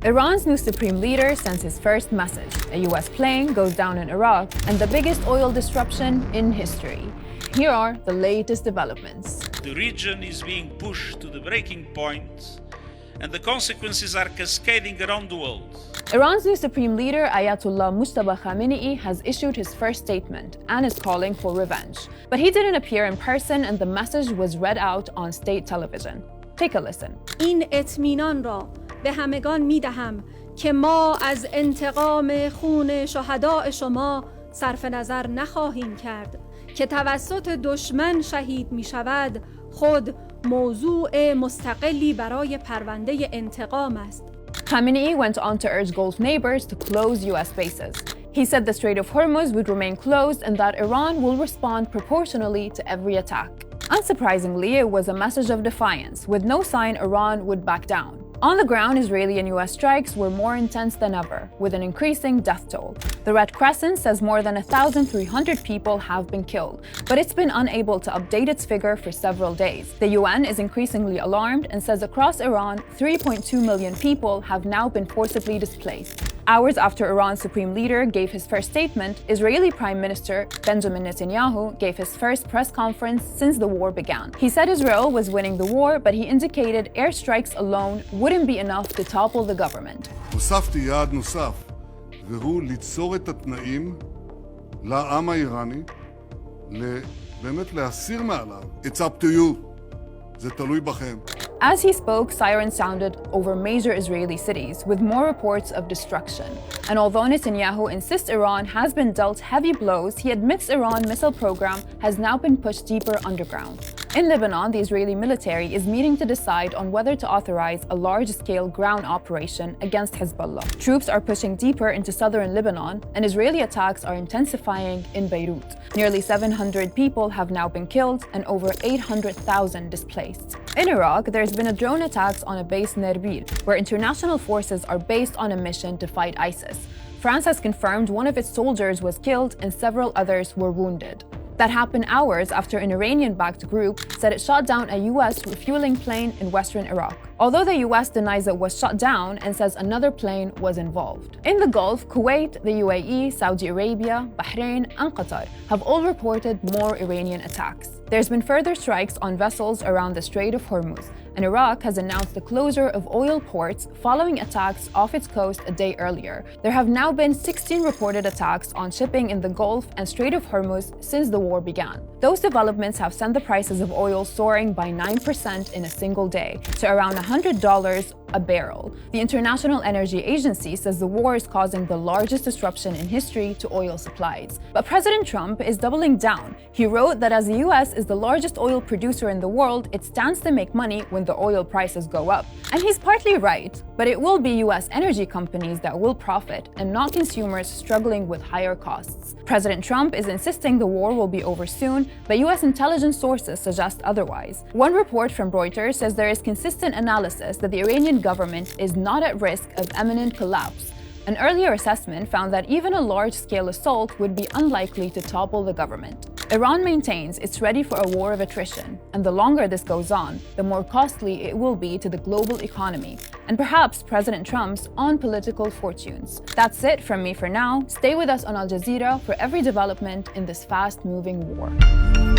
Iran's new supreme leader sends his first message. A US plane goes down in Iraq, and the biggest oil disruption in history. Here are the latest developments. The region is being pushed to the breaking point, and the consequences are cascading around the world. Iran's new supreme leader, Ayatollah Mujtaba Khamenei, has issued his first statement and is calling for revenge. But he didn't appear in person, and the message was read out on state television. Take a listen. این اطمینان را به همگان می‌دهم که ما از انتقام خون شهداء شما صرف نظر نخواهیم کرد که توسط دشمن شهید می‌شود خود موضوع مستقلی برای پرونده انتقام است. Khamenei went on to urge Gulf neighbors to close US bases. He said the Strait of Hormuz would remain closed and that Iran will respond proportionally to every attack. Unsurprisingly, it was a message of defiance, with no sign Iran would back down. On the ground, Israeli and US strikes were more intense than ever, with an increasing death toll. The Red Crescent says more than 1,300 people have been killed, but it's been unable to update its figure for several days. The UN is increasingly alarmed and says across Iran, 3.2 million people have now been forcibly displaced. Hours after Iran's supreme leader gave his first statement, Israeli Prime Minister Benjamin Netanyahu gave his first press conference since the war began. He said Israel was winning the war, but he indicated airstrikes alone wouldn't be enough to topple the government. הוספתי יעד נוסף, והוא ליצור את התנאים לעם האיראני, באמת להסיר מעליו. It's up to you. זה תלוי בכם. As he spoke, sirens sounded over major Israeli cities, with more reports of destruction. And although Netanyahu insists Iran has been dealt heavy blows, he admits Iran's missile program has now been pushed deeper underground. In Lebanon, the Israeli military is meeting to decide on whether to authorize a large-scale ground operation against Hezbollah. Troops are pushing deeper into southern Lebanon, and Israeli attacks are intensifying in Beirut. Nearly 700 people have now been killed and over 800,000 displaced. In Iraq, there's been a drone attacks on a base near Erbil, where international forces are based on a mission to fight ISIS. France has confirmed one of its soldiers was killed and several others were wounded. That happened hours after an Iranian-backed group said it shot down a US refueling plane in western Iraq, although the US denies it was shot down and says another plane was involved. In the Gulf, Kuwait, the UAE, Saudi Arabia, Bahrain, and Qatar have all reported more Iranian attacks. There's been further strikes on vessels around the Strait of Hormuz, and Iraq has announced the closure of oil ports following attacks off its coast a day earlier. There have now been 16 reported attacks on shipping in the Gulf and Strait of Hormuz since the war began. Those developments have sent the prices of oil soaring by 9% in a single day to around $100 a barrel. The International Energy Agency says the war is causing the largest disruption in history to oil supplies. But President Trump is doubling down. He wrote that as the US is the largest oil producer in the world, it stands to make money when the oil prices go up. And he's partly right, but it will be US energy companies that will profit and not consumers struggling with higher costs. President Trump is insisting the war will be over soon, but US intelligence sources suggest otherwise. One report from Reuters says there is consistent analysis that the Iranian government is not at risk of imminent collapse. An earlier assessment found that even a large-scale assault would be unlikely to topple the government. Iran maintains it's ready for a war of attrition, and the longer this goes on, the more costly it will be to the global economy, and perhaps President Trump's own political fortunes. That's it from me for now. Stay with us on Al Jazeera for every development in this fast-moving war.